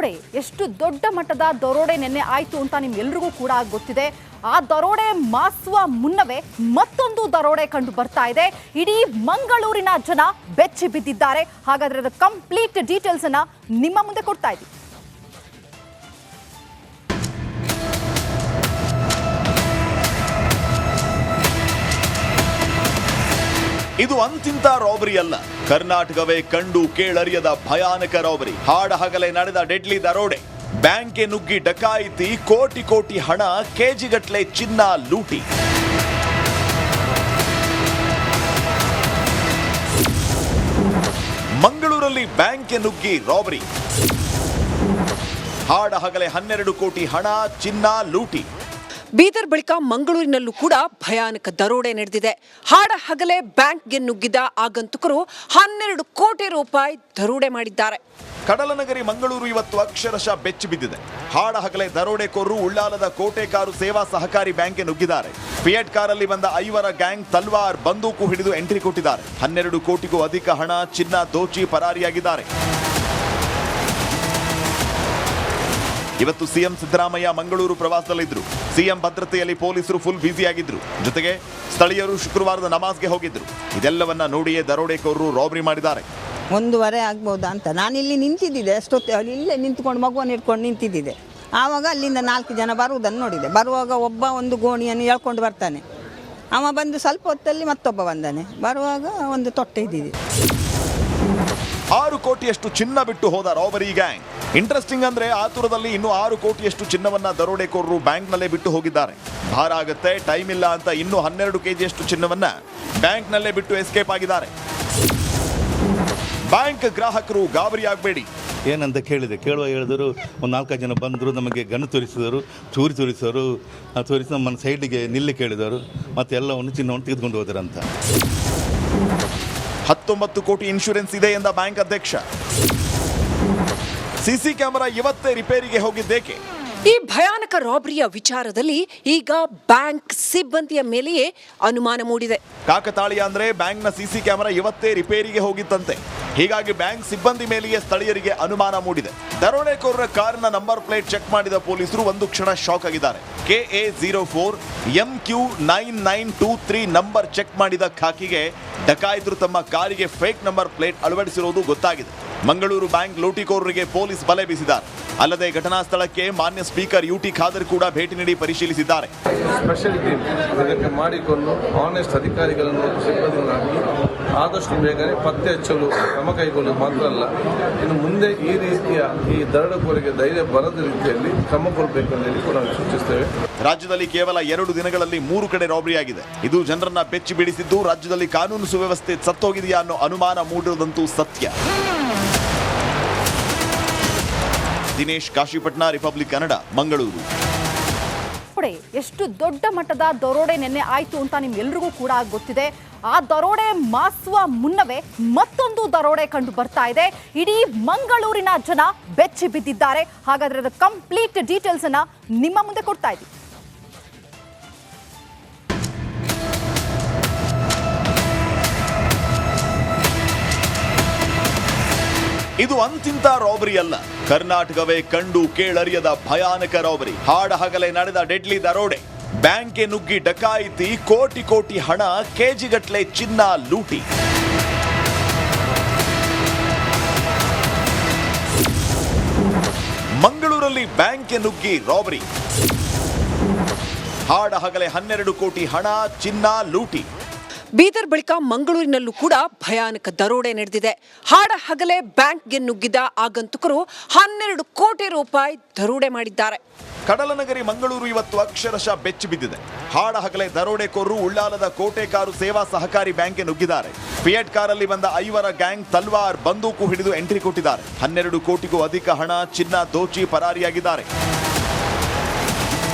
ನೋಡಿ ಎಷ್ಟು ದೊಡ್ಡ ಮಟ್ಟದ ದರೋಡೆ ನೆನ್ನೆ ಆಯಿತು ಅಂತ ನಿಮ್ಗೆಲ್ರಿಗೂ ಕೂಡ ಗೊತ್ತಿದೆ. ಆ ದರೋಡೆ ಮಾಸುವ ಮುನ್ನವೇ ಮತ್ತೊಂದು ದರೋಡೆ ಕಂಡು ಬರ್ತಾ ಇದೆ. ಇಡೀ ಮಂಗಳೂರಿನ ಜನ ಬೆಚ್ಚಿ ಬಿದ್ದಿದ್ದಾರೆ. ಹಾಗಾದ್ರೆ ಅದರ ಕಂಪ್ಲೀಟ್ ಡೀಟೇಲ್ಸ್ ಅನ್ನ ನಿಮ್ಮ ಮುಂದೆ ಕೊಡ್ತಾ ಇದ್ದೀವಿ. ಇದು ಅಂತಿಂತ ರಾಬರಿ ಅಲ್ಲ, ಕರ್ನಾಟಕವೇ ಕಂಡು ಕೇಳರಿಯದ ಭಯಾನಕ ರಾಬರಿ. ಹಾಡ ಹಗಲೇ ನಡೆದ ಡೆಡ್ಲಿ ದರೋಡೆ. ಬ್ಯಾಂಕ್ಗೆ ನುಗ್ಗಿ ಡಕಾಯಿತಿ, ಕೋಟಿ ಕೋಟಿ ಹಣ, ಕೆಜಿಗಟ್ಲೆ ಚಿನ್ನ ಲೂಟಿ. ಮಂಗಳೂರಲ್ಲಿ ಬ್ಯಾಂಕ್ಗೆ ನುಗ್ಗಿ ರಾಬರಿ. ಹಾಡ ಹಗಲೇ 12 ಕೋಟಿ ಹಣ, ಚಿನ್ನ ಲೂಟಿ. ಬೀದರ್ ಬಳಿಕ ಮಂಗಳೂರಿನಲ್ಲೂ ಕೂಡ ಭಯಾನಕ ದರೋಡೆ ನಡೆದಿದೆ. ಹಾಡ ಹಗಲೇ ಬ್ಯಾಂಕ್ಗೆ ನುಗ್ಗಿದ ಆಗಂತುಕರು 12 ಕೋಟಿ ರೂಪಾಯಿ ದರೋಡೆ ಮಾಡಿದ್ದಾರೆ. ಕಡಲನಗರಿ ಮಂಗಳೂರು ಇವತ್ತು ಅಕ್ಷರಶಃ ಬೆಚ್ಚಿ ಬಿದ್ದಿದೆ. ಹಾಡ ಹಗಲೇ ದರೋಡೆಕೋರರು ಉಳ್ಳಾಲದ ಕೋಟೆ ಕಾರು ಸೇವಾ ಸಹಕಾರಿ ಬ್ಯಾಂಕ್ಗೆ ನುಗ್ಗಿದ್ದಾರೆ. ಫಿಯಟ್ ಕಾರಲ್ಲಿ ಬಂದ 5 ಗ್ಯಾಂಗ್ ತಲ್ವಾರ್, ಬಂದೂಕು ಹಿಡಿದು ಎಂಟ್ರಿ ಕೊಟ್ಟಿದ್ದಾರೆ. 12 ಕೋಟಿಗೂ ಅಧಿಕ ಹಣ, ಚಿನ್ನ ದೋಚಿ ಪರಾರಿಯಾಗಿದ್ದಾರೆ. ಇವತ್ತು ಸಿಎಂ ಸಿದ್ದರಾಮಯ್ಯ ಮಂಗಳೂರು ಪ್ರವಾಸದಲ್ಲಿದ್ದರು. ಸಿಎಂ ಭದ್ರತೆಯಲ್ಲಿ ಪೊಲೀಸರು ಫುಲ್ ಬ್ಯುಸಿಯಾಗಿದ್ರು. ಜೊತೆಗೆ ಸ್ಥಳೀಯರು ಶುಕ್ರವಾರದ ನಮಾಜ್ಗೆ ಹೋಗಿದ್ರು. ಇದೆಲ್ಲವನ್ನ ನೋಡಿಯೇ ದರೋಡೆಕೋರರು ರಾಬರಿ ಮಾಡಿದ್ದಾರೆ. 1:30 ಆಗ್ಬೋದಾ ಅಂತ ನಾನಿಲ್ಲಿ ನಿಂತಿದ್ದಿದ್ದೆ. ಅಷ್ಟೊತ್ತು ಇಲ್ಲೇ ನಿಂತ್ಕೊಂಡು ಮಗುವನ್ನು ಇಟ್ಕೊಂಡು ನಿಂತಿದ್ದಿದ್ದೆ. ಆವಾಗ ಅಲ್ಲಿಂದ 4 ಜನ ಬರುವುದನ್ನು ನೋಡಿದೆ. ಬರುವಾಗ ಒಬ್ಬ ಒಂದು ಗೋಣಿಯನ್ನು ಎಳ್ಕೊಂಡು ಬರ್ತಾನೆ. ಅವ ಬಂದು ಸ್ವಲ್ಪ ಹೊತ್ತಲ್ಲಿ ಮತ್ತೊಬ್ಬ ಬಂದಾನೆ. ಬರುವಾಗ ಒಂದು ತೊಟ್ಟೆ ಇದ್ದಿದೆ. 6 ಕೋಟಿಯಷ್ಟು ಚಿನ್ನ ಬಿಟ್ಟು ಹೋದ ರಾಬರಿ ಗ್ಯಾಂಗ್. ಇಂಟ್ರೆಸ್ಟಿಂಗ್ ಅಂದ್ರೆ ಆತುರದಲ್ಲಿ ಇನ್ನು 6 ಕೋಟಿಯಷ್ಟು ಚಿನ್ನವನ್ನ ದರೋಡೆಕೋರರು ಬ್ಯಾಂಕ್ನಲ್ಲೇ ಬಿಟ್ಟು ಹೋಗಿದ್ದಾರೆ. ಭಾರ ಆಗುತ್ತೆ, ಟೈಮ್ ಇಲ್ಲ ಅಂತ ಇನ್ನು 12 ಕೆಜಿಯಷ್ಟು ಚಿನ್ನವನ್ನ ಬ್ಯಾಂಕ್ನಲ್ಲೇ ಬಿಟ್ಟು ಎಸ್ಕೇಪ್ ಆಗಿದ್ದಾರೆ. ಬ್ಯಾಂಕ್ ಗ್ರಾಹಕರು ಗಾಬರಿ ಆಗಬೇಡಿ ಏನಂತ ಕೇಳುವ ಹೇಳಿದರು. ಒಂದು 4 ಜನ ಬಂದರು, ನಮಗೆ ಗನ್ನು ತೋರಿಸಿದರು, ಚೂರಿ ತೋರಿಸೋರು, ತೋರಿಸಿ ನಮ್ಮನ್ನು ಸೈಡ್ಗೆ ನಿಲ್ಲಿ ಕೇಳಿದವರು, ಮತ್ತು ಎಲ್ಲವನ್ನು ಚಿನ್ನವನ್ನು ತೆಗೆದುಕೊಂಡು ಹೋದರಂತ. 19 ಕೋಟಿ ಇನ್ಶೂರೆನ್ಸ್ ಇದೆ ಎಂದ ಬ್ಯಾಂಕ್ ಅಧ್ಯಕ್ಷ. ಸಿಸಿ ಕ್ಯಾಮೆರಾ ಇವತ್ತೇ ರಿಪೇರಿಗೆ ಹೋಗಿದ್ದೇಕೆ? ಈ ಭಯಾನಕ ರಾಬರಿಯ ವಿಚಾರದಲ್ಲಿ ಈಗ ಬ್ಯಾಂಕ್ ಸಿಬ್ಬಂದಿಯ ಮೇಲೆಯೇ ಅನುಮಾನ ಮೂಡಿದೆ. ಕಾಕತಾಳೀಯ ಅಂದ್ರೆ ಬ್ಯಾಂಕ್ನ ಸಿಸಿ ಕ್ಯಾಮೆರಾ ಇವತ್ತೇ ರಿಪೇರಿಗೆ ಹೋಗಿತ್ತಂತೆ. ಹೀಗಾಗಿ ಬ್ಯಾಂಕ್ ಸಿಬ್ಬಂದಿ ಮೇಲೆಯೇ ಸ್ಥಳೀಯರಿಗೆ ಅನುಮಾನ ಮೂಡಿದೆ. ದರೋಡೆಕೋರರ ಕಾರಿನ ನಂಬರ್ ಪ್ಲೇಟ್ ಚೆಕ್ ಮಾಡಿದ ಪೊಲೀಸರು ಒಂದು ಕ್ಷಣ ಶಾಕ್ ಆಗಿದ್ದಾರೆ. KA04 MQ9923 ನಂಬರ್ ಚೆಕ್ ಮಾಡಿದ ಖಾಕಿಗೆ ಡಕಾಯಿತರು ತಮ್ಮ ಕಾರಿಗೆ ಫೇಕ್ ನಂಬರ್ ಪ್ಲೇಟ್ ಅಳವಡಿಸಿರುವುದು ಗೊತ್ತಾಗಿದೆ. ಮಂಗಳೂರು ಬ್ಯಾಂಕ್ ಲೂಟಿಕೋರರಿಗೆ ಪೊಲೀಸ್ ಬಲೆ ಬೀಸಿದ್ದಾರೆ. ಅಲ್ಲದೆ ಘಟನಾ ಸ್ಥಳಕ್ಕೆ ಮಾನ್ಯ ಸ್ಪೀಕರ್ UT ಖಾದರ್ ಕೂಡ ಭೇಟಿ ನೀಡಿ ಪರಿಶೀಲಿಸಿದ್ದಾರೆ. ಸ್ಪೆಷಲ್ ಟೀಮ್ ಇದಕ್ಕೆ ಮಾಡಿಕೊಂಡು ಆನೆಸ್ಟ್ ಅಧಿಕಾರಿಗಳನ್ನು ಸಿಬ್ಬಂದಿಗಳಾಗಿ ಆದಷ್ಟು ಬೇಗನೆ ಪತ್ತೆ ಹಚ್ಚಲು ಕ್ರಮ ಕೈಗೊಳ್ಳುವುದು ಮಾತ್ರ ಅಲ್ಲ, ಇನ್ನು ಮುಂದೆ ಈ ರೀತಿಯ ಈ ದರೋಡೆಕೋರರಿಗೆ ಧೈರ್ಯ ಬರದ ರೀತಿಯಲ್ಲಿ ಕ್ರಮ ಕೊಡಬೇಕೆಂದು ಹೇಳಿ ಕೂಡ ಸೂಚಿಸುತ್ತೇವೆ. ರಾಜ್ಯದಲ್ಲಿ ಕೇವಲ 2 ದಿನಗಳಲ್ಲಿ 3 ಕಡೆ ರಾಬರಿ ಆಗಿದೆ. ಇದು ಜನರನ್ನ ಬೆಚ್ಚಿ ಬಿಡಿಸಿದ್ದು ರಾಜ್ಯದಲ್ಲಿ ಕಾನೂನು ಸುವ್ಯವಸ್ಥೆ ಸತ್ತೋಗಿದೆಯಾ ಅನ್ನೋ ಅನುಮಾನ ಮೂಡಿರುವುದಂತೂ ಸತ್ಯ. ದಿನೇಶ್ ಕಾಶಿಪಟ್ನ, ರಿಪಬ್ಲಿಕ್ ಕನ್ನಡ, ಮಂಗಳೂರು. ನೋಡಿ ಎಷ್ಟು ದೊಡ್ಡ ಮಟ್ಟದ ದರೋಡೆ ನೆನ್ನೆ ಆಯಿತು ಅಂತ ನಿಮ್ಗೆಲ್ರಿಗೂ ಕೂಡ ಗೊತ್ತಿದೆ. ಆ ದರೋಡೆ ಮಾಸುವ ಮುನ್ನವೇ ಮತ್ತೊಂದು ದರೋಡೆ ಕಂಡು ಬರ್ತಾ ಇದೆ. ಇಡೀ ಮಂಗಳೂರಿನ ಜನ ಬೆಚ್ಚಿ ಬಿದ್ದಿದ್ದಾರೆ. ಹಾಗಾದ್ರೆ ಅದರ ಕಂಪ್ಲೀಟ್ ಡೀಟೇಲ್ಸ್ ಅನ್ನ ನಿಮ್ಮ ಮುಂದೆ ಕೊಡ್ತಾ ಇದ್ದೀವಿ. ಇದು ಅಂತಿಂತ ರಾಬರಿ ಅಲ್ಲ, ಕರ್ನಾಟಕವೇ ಕಂಡು ಕೇಳರಿಯದ ಭಯಾನಕ ರಾಬರಿ. ಹಾಡ ಹಗಲೇ ನಡೆದ ಡೆಡ್ಲಿ ದರೋಡೆ. ಬ್ಯಾಂಕ್ಗೆ ನುಗ್ಗಿ ಡಕಾಯಿತಿ, ಕೋಟಿ ಕೋಟಿ ಹಣ, ಕೆಜಿಗಟ್ಲೆ ಚಿನ್ನ ಲೂಟಿ. ಮಂಗಳೂರಲ್ಲಿ ಬ್ಯಾಂಕ್ಗೆ ನುಗ್ಗಿ ರಾಬರಿ. ಹಾಡ ಹಗಲೇ 12 ಕೋಟಿ ಹಣ, ಚಿನ್ನ ಲೂಟಿ. ಬೀದರ್ ಬಳಿಕ ಮಂಗಳೂರಿನಲ್ಲೂ ಕೂಡ ಭಯಾನಕ ದರೋಡೆ ನಡೆದಿದೆ. ಹಾಡ ಹಗಲೇ ಬ್ಯಾಂಕ್ಗೆ ನುಗ್ಗಿದ ಆಗಂತುಕರು 12 ಕೋಟಿ ರೂಪಾಯಿ ದರೋಡೆ ಮಾಡಿದ್ದಾರೆ. ಕಡಲನಗರಿ ಮಂಗಳೂರು ಇವತ್ತು ಅಕ್ಷರಶಃ ಬೆಚ್ಚಿ ಬಿದ್ದಿದೆ. ಹಾಡ ಹಗಲೇ ದರೋಡೆಕೋರರು ಉಳ್ಳಾಲದ ಕೋಟೆ ಕಾರು ಸೇವಾ ಸಹಕಾರಿ ಬ್ಯಾಂಕ್ಗೆ ನುಗ್ಗಿದ್ದಾರೆ. ಫಿಯಟ್ ಕಾರಲ್ಲಿ ಬಂದ 5 ಗ್ಯಾಂಗ್ ತಲ್ವಾರ್, ಬಂದೂಕು ಹಿಡಿದು ಎಂಟ್ರಿ ಕೊಟ್ಟಿದ್ದಾರೆ. 12 ಕೋಟಿಗೂ ಅಧಿಕ ಹಣ, ಚಿನ್ನ ದೋಚಿ ಪರಾರಿಯಾಗಿದ್ದಾರೆ.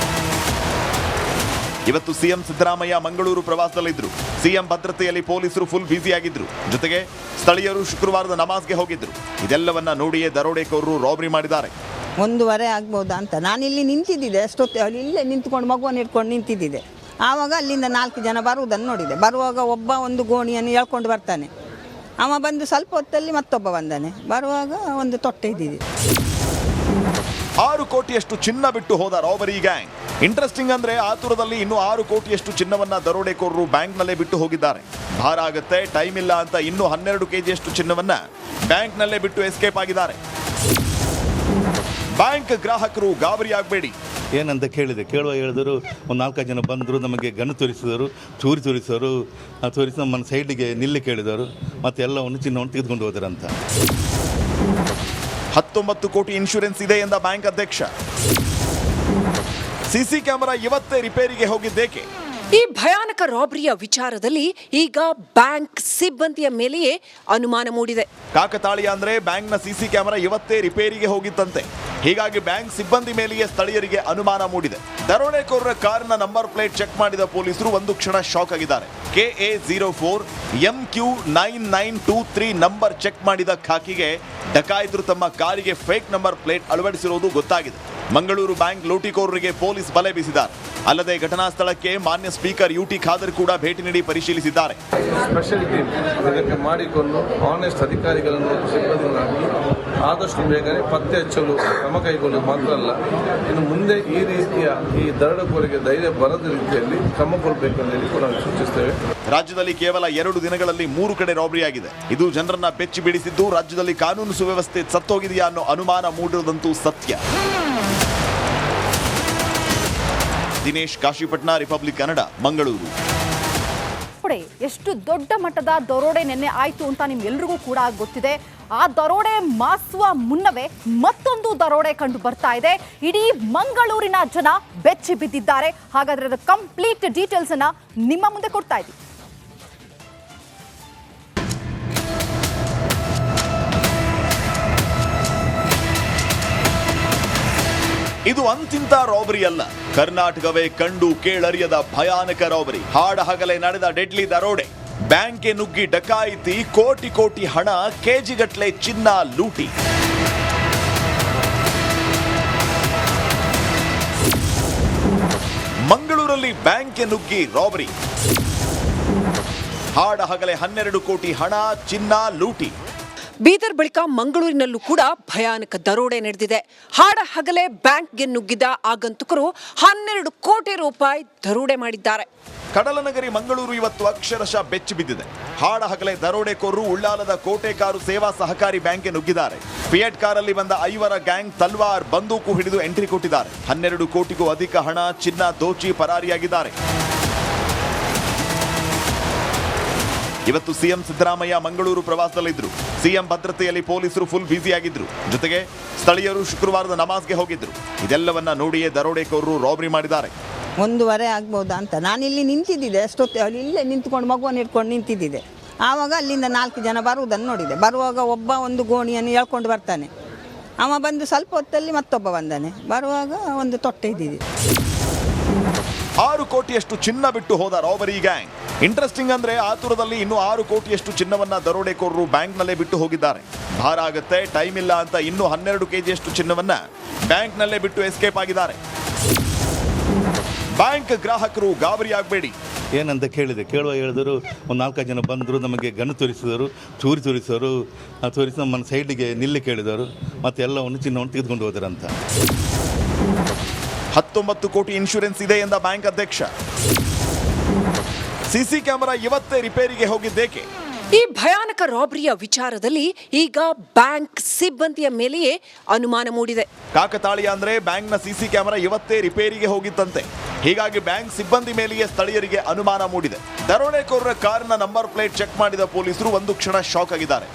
ಇವತ್ತು ಸಿಎಂ ಸಿದ್ದರಾಮಯ್ಯ ಮಂಗಳೂರು ಪ್ರವಾಸದಲ್ಲಿದ್ದರು. ಸಿಎಂ ಭದ್ರತೆಯಲ್ಲಿ ಪೊಲೀಸರು ಫುಲ್ ಬ್ಯುಸಿಯಾಗಿದ್ರು. ಜೊತೆಗೆ ಸ್ಥಳೀಯರು ಶುಕ್ರವಾರದ ನಮಾಜ್ಗೆ ಹೋಗಿದ್ರು. ಇದೆಲ್ಲವನ್ನ ನೋಡಿಯೇ ದರೋಡೆಕೋರರು ರಾಬರಿ ಮಾಡಿದ್ದಾರೆ. 1:30 ಆಗ್ಬೋದಾ ಅಂತ ನಾನಿಲ್ಲಿ ನಿಂತಿದ್ದಿದ್ದೆ. ಅಷ್ಟೊತ್ತು ಇಲ್ಲೇ ನಿಂತ್ಕೊಂಡು ಮಗುವನ್ನು ಇಟ್ಕೊಂಡು ನಿಂತಿದ್ದಿದ್ದೆ. ಆವಾಗ ಅಲ್ಲಿಂದ 4 ಜನ ಬರುವುದನ್ನು ನೋಡಿದೆ. ಬರುವಾಗ ಒಬ್ಬ ಒಂದು ಗೋಣಿಯನ್ನು ಎಳ್ಕೊಂಡು ಬರ್ತಾನೆ. ಅವ ಬಂದು ಸ್ವಲ್ಪ ಹೊತ್ತಲ್ಲಿ ಮತ್ತೊಬ್ಬ ಬಂದಾನೆ. ಬರುವಾಗ ಒಂದು ತೊಟ್ಟೆ ಇದ್ದಿದೆ. 6 ಕೋಟಿಯಷ್ಟು ಚಿನ್ನ ಬಿಟ್ಟು ಹೋದ ರಾಬರಿ ಗ್ಯಾಂಗ್. ಇಂಟ್ರೆಸ್ಟಿಂಗ್ ಅಂದ್ರೆ ಆತುರದಲ್ಲಿ ಇನ್ನು 6 ಕೋಟಿಯಷ್ಟು ಚಿನ್ನವನ್ನ ದರೋಡೆಕೋರರು ಬ್ಯಾಂಕ್ನಲ್ಲೇ ಬಿಟ್ಟು ಹೋಗಿದ್ದಾರೆ. ಭಾರ ಆಗುತ್ತೆ, ಟೈಮ್ ಇಲ್ಲ ಅಂತ ಇನ್ನೂ 12 ಕೆಜಿಯಷ್ಟು ಚಿನ್ನವನ್ನ ಬ್ಯಾಂಕ್ನಲ್ಲೇ ಬಿಟ್ಟು ಎಸ್ಕೇಪ್ ಆಗಿದ್ದಾರೆ. ಬ್ಯಾಂಕ್ ಗ್ರಾಹಕರು ಗಾಬರಿ ಆಗಬೇಡಿ. ಏನಂತ ಕೇಳುವ ಹೇಳಿದರು ಒಂದು 4 ಜನ ಬಂದರು, ನಮಗೆ ಗನ್ನು ತೋರಿಸಿದರು, ಚೂರಿ ತೋರಿಸೋರು, ತೋರಿಸಿ ನಮ್ಮನ್ನು ಸೈಡಿಗೆ ನಿಲ್ಲಿ ಕೇಳಿದರು, ಮತ್ತು ಎಲ್ಲವನ್ನು ಚಿನ್ನವನ್ನು ತೆಗೆದುಕೊಂಡು ಹೋದರಂತ. 19 ಕೋಟಿ ಇನ್ಶೂರೆನ್ಸ್ ಇದೆ ಎಂದ ಬ್ಯಾಂಕ್ ಅಧ್ಯಕ್ಷ. ಸಿಸಿ ಕ್ಯಾಮೆರಾ ಇವತ್ತೇ ರಿಪೇರಿಗೆ ಹೋಗಿದ್ದೇಕೆ? ಈ ಭಯಾನಕ ರಾಬರಿಯ ವಿಚಾರದಲ್ಲಿ ಈಗ ಬ್ಯಾಂಕ್ ಸಿಬ್ಬಂದಿಯ ಮೇಲೆಯೇ ಅನುಮಾನ ಮೂಡಿದೆ. ಕಾಕತಾಳೀಯ ಅಂದ್ರೆ ಬ್ಯಾಂಕ್ನ ಸಿಸಿ ಕ್ಯಾಮೆರಾ ಇವತ್ತೇ ರಿಪೇರಿಗೆ ಹೋಗಿತ್ತಂತೆ. ಹೀಗಾಗಿ ಬ್ಯಾಂಕ್ ಸಿಬ್ಬಂದಿ ಮೇಲೆಯೇ ಸ್ಥಳೀಯರಿಗೆ ಅನುಮಾನ ಮೂಡಿದೆ. ದರೋಡೆಕೋರರ ಕಾರಿನ ನಂಬರ್ ಪ್ಲೇಟ್ ಚೆಕ್ ಮಾಡಿದ ಪೊಲೀಸರು ಒಂದು ಕ್ಷಣ ಶಾಕ್ ಆಗಿದ್ದಾರೆ. KA04 MQ9923 ನಂಬರ್ ಚೆಕ್ ಮಾಡಿದ ಖಾಕಿಗೆ ಡಕಾಯಿತರು ತಮ್ಮ ಕಾರಿಗೆ ಫೇಕ್ ನಂಬರ್ ಪ್ಲೇಟ್ ಅಳವಡಿಸಿರುವುದು ಗೊತ್ತಾಗಿದೆ. ಮಂಗಳೂರು ಬ್ಯಾಂಕ್ ಲೂಟಿಕೋರರಿಗೆ ಪೊಲೀಸ್ ಬಲೆ ಬೀಸಿದ್ದಾರೆ. ಅಲ್ಲದೆ ಘಟನಾ ಸ್ಥಳಕ್ಕೆ ಮಾನ್ಯ ಸ್ಪೀಕರ್ UT ಖಾದರ್ ಕೂಡ ಭೇಟಿ ನೀಡಿ ಪರಿಶೀಲಿಸಿದ್ದಾರೆ. ಸ್ಪೆಷಲ್ ಟೀಮ್ ಇದಕ್ಕೆ ಮಾಡಿಕೊಂಡು ಆನೆಸ್ಟ್ ಅಧಿಕಾರಿಗಳನ್ನು ಸಿಬ್ಬಂದಿಗಳಾಗಿ ಆದಷ್ಟು ಬೇಗನೆ ಪತ್ತೆ ಹಚ್ಚಲು ಕ್ರಮ ಕೈಗೊಳ್ಳುವುದು ಮಾತ್ರ ಅಲ್ಲ, ಇನ್ನು ಮುಂದೆ ಈ ರೀತಿಯ ಈ ದರೋಡೆಕೋರರಿಗೆ ಧೈರ್ಯ ಬರದ ರೀತಿಯಲ್ಲಿ ಕ್ರಮ ಕೊಡಬೇಕೆಂದು ಹೇಳಿ ಕೂಡ ನಾವು ಸೂಚಿಸ್ತೇವೆ. ರಾಜ್ಯದಲ್ಲಿ ಕೇವಲ 2 ದಿನಗಳಲ್ಲಿ 3 ಕಡೆ ರಾಬರಿ ಆಗಿದೆ. ಇದು ಜನರನ್ನ ಬೆಚ್ಚಿ ಬಿಡಿಸಿದ್ದು ರಾಜ್ಯದಲ್ಲಿ ಕಾನೂನು ಸುವ್ಯವಸ್ಥೆ ಸತ್ತೋಗಿದೆಯಾ ಅನ್ನೋ ಅನುಮಾನ ಮೂಡಿರುವುದಂತೂ ಸತ್ಯ. ದಿನೇಶ್ ಕಾಶಿಪಟ್ನ, ರಿಪಬ್ಲಿಕ್ ಕನ್ನಡ, ಮಂಗಳೂರು. ಎಷ್ಟು ದೊಡ್ಡ ಮಟ್ಟದ ದರೋಡೆ ನಿನ್ನೆ ಆಯ್ತು ಅಂತ ನಿಮ್ಗೆಲ್ರಿಗೂ ಕೂಡ ಗೊತ್ತಿದೆ. ಆ ದರೋಡೆ ಮಾಸುವ ಮುನ್ನವೇ ಮತ್ತೊಂದು ದರೋಡೆ ಕಂಡು ಬರ್ತಾ ಇದೆ. ಇಡೀ ಮಂಗಳೂರಿನ ಜನ ಬೆಚ್ಚಿ ಬಿದ್ದಿದ್ದಾರೆ. ಹಾಗಾದ್ರೆ ಅದರ ಕಂಪ್ಲೀಟ್ ಡೀಟೇಲ್ಸ್ ಅನ್ನ ನಿಮ್ಮ ಮುಂದೆ ಕೊಡ್ತಾ ಇದ್ದೀವಿ. ಇದು ಅಂತಿಂತ ರಾಬರಿ ಅಲ್ಲ, ಕರ್ನಾಟಕವೇ ಕಂಡು ಕೇಳರಿಯದ ಭಯಾನಕ ರಾಬರಿ. ಹಾಡ ಹಗಲೇ ನಡೆದ ಡೆಡ್ಲಿ ದರೋಡೆ. ಬ್ಯಾಂಕ್ಗೆ ನುಗ್ಗಿ ಡಕಾಯಿತಿ, ಕೋಟಿ ಕೋಟಿ ಹಣ, ಕೆಜಿಗಟ್ಲೆ ಚಿನ್ನ ಲೂಟಿ. ಮಂಗಳೂರಲ್ಲಿ ಬ್ಯಾಂಕ್ಗೆ ನುಗ್ಗಿ ರಾಬರಿ. ಹಾಡ ಹಗಲೇ 12 ಕೋಟಿ ಹಣ, ಚಿನ್ನ ಲೂಟಿ. ಬೀದರ್ ಬಳಿಕ ಮಂಗಳೂರಿನಲ್ಲೂ ಕೂಡ ಭಯಾನಕ ದರೋಡೆ ನಡೆದಿದೆ. ಹಾಡ ಹಗಲೇ ಬ್ಯಾಂಕ್ಗೆ ನುಗ್ಗಿದ ಆಗಂತುಕರು 12 ಕೋಟಿ ರೂಪಾಯಿ ದರೋಡೆ ಮಾಡಿದ್ದಾರೆ. ಕಡಲನಗರಿ ಮಂಗಳೂರು ಇವತ್ತು ಅಕ್ಷರಶಃ ಬೆಚ್ಚಿ ಬಿದ್ದಿದೆ. ಹಾಡ ಹಗಲೇ ದರೋಡೆಕೋರರು ಉಳ್ಳಾಲದ ಕೋಟೆ ಕಾರು ಸೇವಾ ಸಹಕಾರಿ ಬ್ಯಾಂಕ್ಗೆ ನುಗ್ಗಿದ್ದಾರೆ. ಫಿಯಟ್ ಕಾರಲ್ಲಿ ಬಂದ 5 ಗ್ಯಾಂಗ್ ತಲ್ವಾರ್, ಬಂದೂಕು ಹಿಡಿದು ಎಂಟ್ರಿ ಕೊಟ್ಟಿದ್ದಾರೆ. 12 ಕೋಟಿಗೂ ಅಧಿಕ ಹಣ, ಚಿನ್ನ ದೋಚಿ ಪರಾರಿಯಾಗಿದ್ದಾರೆ. ಇವತ್ತು ಸಿಎಂ ಸಿದ್ದರಾಮಯ್ಯ ಮಂಗಳೂರು ಪ್ರವಾಸದಲ್ಲಿದ್ದರು. ಸಿಎಂ ಭದ್ರತೆಯಲ್ಲಿ ಪೊಲೀಸರು ಫುಲ್ ಬ್ಯುಸಿಯಾಗಿದ್ರು. ಜೊತೆಗೆ ಸ್ಥಳೀಯರು ಶುಕ್ರವಾರದ ನಮಾಜ್ಗೆ ಹೋಗಿದ್ರು. ಇದೆಲ್ಲವನ್ನ ನೋಡಿಯೇ ದರೋಡೆಕೋರರು ರಾಬರಿ ಮಾಡಿದ್ದಾರೆ. 1:30 ಆಗ್ಬೋದಾ ಅಂತ ನಾನಿಲ್ಲಿ ನಿಂತಿದ್ದೆ. ಅಷ್ಟೊತ್ತು ಇಲ್ಲೇ ನಿಂತ್ಕೊಂಡು ಮಗುವನ್ನು ಹಿಡ್ಕೊಂಡು ನಿಂತಿದ್ದೆ. ಆವಾಗ ಅಲ್ಲಿಂದ 4 ಜನ ಬರುವುದನ್ನು ನೋಡಿದೆ. ಬರುವಾಗ ಒಬ್ಬ ಒಂದು ಗೋಣಿಯನ್ನು ಎಳ್ಕೊಂಡು ಬರ್ತಾನೆ. ಅವ ಬಂದು ಸ್ವಲ್ಪ ಹೊತ್ತಲ್ಲಿ ಮತ್ತೊಬ್ಬ ಬಂದಾನೆ. ಬರುವಾಗ ಒಂದು ತೊಟ್ಟೆ ಇದ್ದಿದೆ. 6 ಕೋಟಿಯಷ್ಟು ಚಿನ್ನ ಬಿಟ್ಟು ಹೋದ ರಾಬರಿ ಗ್ಯಾಂಗ್. ಇಂಟ್ರೆಸ್ಟಿಂಗ್ ಅಂದ್ರೆ ಆತುರದಲ್ಲಿ ಇನ್ನು 6 ಕೋಟಿಯಷ್ಟು ಚಿನ್ನವನ್ನ ದರೋಡೆಕೋರರು ಬ್ಯಾಂಕ್ನಲ್ಲೇ ಬಿಟ್ಟು ಹೋಗಿದ್ದಾರೆ. ಭಾರ ಆಗುತ್ತೆ, ಟೈಮ್ ಇಲ್ಲ ಅಂತ ಇನ್ನೂ 12 ಕೆಜಿಯಷ್ಟು ಚಿನ್ನವನ್ನ ಬ್ಯಾಂಕ್ನಲ್ಲೇ ಬಿಟ್ಟು ಎಸ್ಕೇಪ್ ಆಗಿದ್ದಾರೆ. ಬ್ಯಾಂಕ್ ಗ್ರಾಹಕರು ಗಾಬರಿ ಆಗಬೇಡಿ. ಏನಂತ ಕೇಳುವ ಹೇಳಿದರು ಒಂದು 4 ಜನ ಬಂದರು, ನಮಗೆ ಗನ್ನು ತೋರಿಸಿದರು, ಚೂರಿ ತೋರಿಸೋರು, ತೋರಿಸಿ ನಮ್ಮನ್ನು ಸೈಡಿಗೆ ನಿಲ್ಲಿ ಕೇಳಿದರು, ಮತ್ತು ಎಲ್ಲವನ್ನು ಚಿನ್ನವನ್ನು ತೆಗೆದುಕೊಂಡು ಹೋದರಂತ. 19 ಕೋಟಿ ಇನ್ಶೂರೆನ್ಸ್ ಇದೆ ಎಂದ ಬ್ಯಾಂಕ್ ಅಧ್ಯಕ್ಷ. ಸಿಸಿ ಕ್ಯಾಮೆರಾ ಇವತ್ತೇ ರಿಪೇರಿಗೆ ಹೋಗಿದ್ದೇಕೆ? ಈ ಭಯಾನಕ ರಾಬರಿಯ ವಿಚಾರದಲ್ಲಿ ಈಗ ಬ್ಯಾಂಕ್ ಸಿಬ್ಬಂದಿಯ ಮೇಲೆಯೇ ಅನುಮಾನ ಮೂಡಿದೆ. ಕಾಕತಾಳೀಯ ಅಂದ್ರೆ ಬ್ಯಾಂಕ್ನ ಸಿಸಿ ಕ್ಯಾಮೆರಾ ಇವತ್ತೇ ರಿಪೇರಿಗೆ ಹೋಗಿತ್ತಂತೆ. ಹೀಗಾಗಿ ಬ್ಯಾಂಕ್ ಸಿಬ್ಬಂದಿ ಮೇಲೆಯೇ ಸ್ಥಳೀಯರಿಗೆ ಅನುಮಾನ ಮೂಡಿದೆ. ದರೋಡೆಕೋರರ ಕಾರಿನ ನಂಬರ್ ಪ್ಲೇಟ್ ಚೆಕ್ ಮಾಡಿದ ಪೊಲೀಸರು ಒಂದು ಕ್ಷಣ ಶಾಕ್ ಆಗಿದ್ದಾರೆ.